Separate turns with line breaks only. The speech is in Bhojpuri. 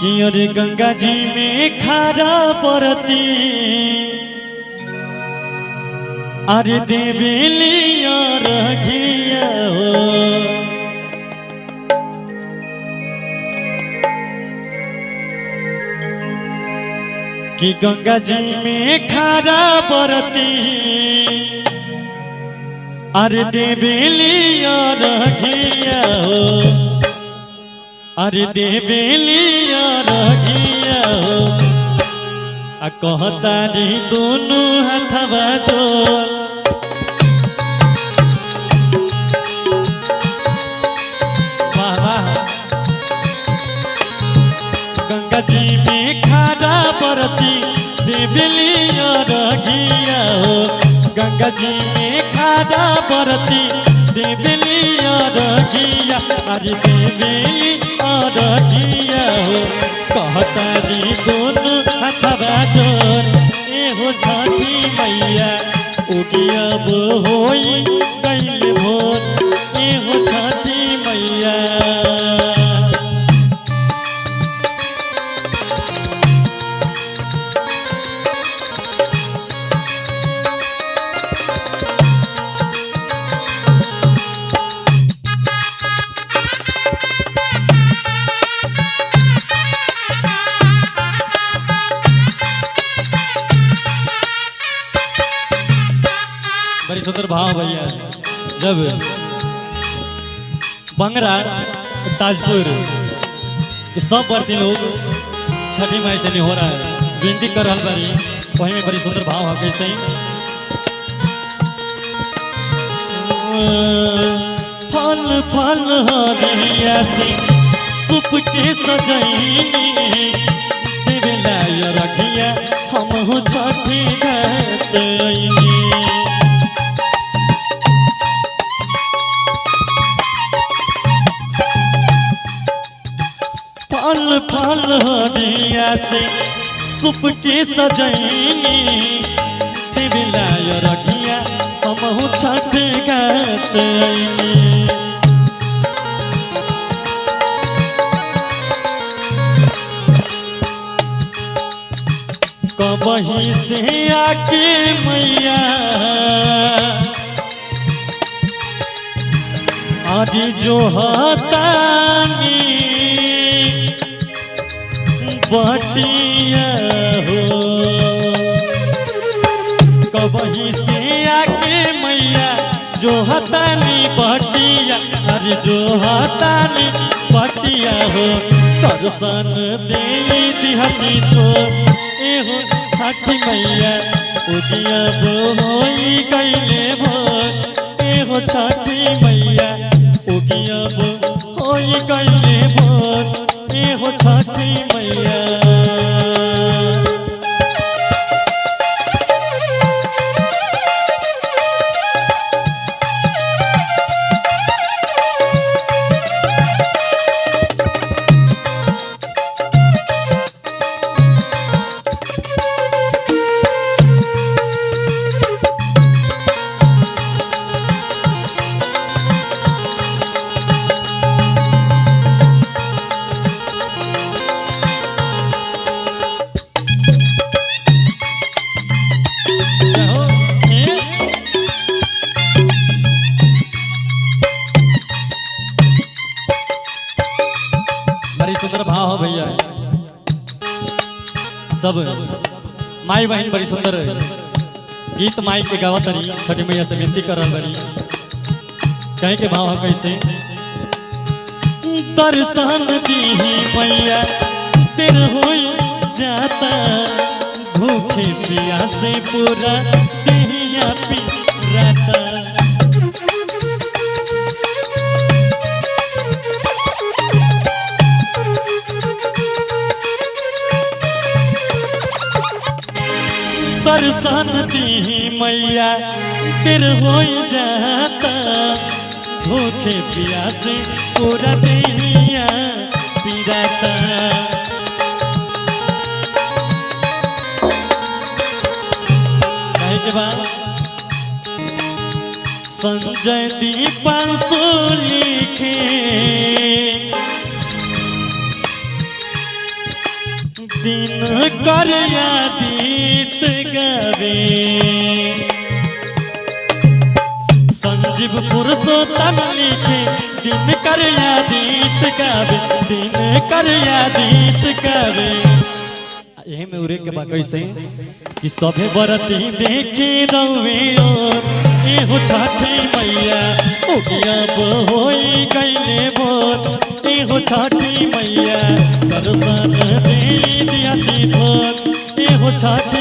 कि अरे गंगा जी में खारा परती अरे देवेलिया रघिया हो कि गंगा जी में खारा परती अरे देवेलिया रघिया हो अरे देवेलिया रघिया हो आ कहता रे दोनों हाथवा जोड़ वाह वाह गंगा जी में खारा परती देवेलिया रघिया हो गंगा जी में खारा परती देवेलिया रघिया अरे देवेलिया रघिया हो कहता रे दोनों हाथवा जोड़ ए हो छठी मैया उगियब होई गइल भोर ए हो छठी मैया बड़ी सुंदर भाव भैया जब बंगरा ताजपुर सब बर्ती लोग छठी माई से नहीं हो रहा है विनती कर रहा बारी वही में बड़ी सुंदर भाव है कैसे फल फल हरिया से सुप के सजैनी देवेला रखिया हम छठी घाट फल फल हरिया से सुप के सजैनी देवेला रखिया हम छठ घाट कबही से आके मैया आदि जो हतानी बटिया हो कबही से आके मैया जो हतानी बटिया अरे जो हतानी बटिया हो दर्शन दे दिहनी तो एहो छठी मैया उगियब होई गइले भोर एहो छठी मैया उगियब होई गइले भोर एहो छठी मैया सुंदर भाव हो भैया सब माई बहन बड़ी सुंदर गीत माई के गावत रही छठी मैया से विनती कर रहा रही कहीं के भाव हो कैसे दर्शन दीही मैया तेर हो जाता भूखे प्यासे पूरा देहिया पिराता दर्शन दी मैया तेर हो जाता भूखे प्यासे पूरा देहिया पिराता के बाद संजय दीपांशु लिखे कर आदित गावे संजीव पुरुषोत्तम लिखे दिन कर आदित गावे दिन कर आदित गावे यही में उरे के बा कैसे कि सभे बरती देखे रवे एहो छठी मैया उगिया होई गईले मोर एहो छठी मैया दर्शन दे दिया दी भोर एहो छठी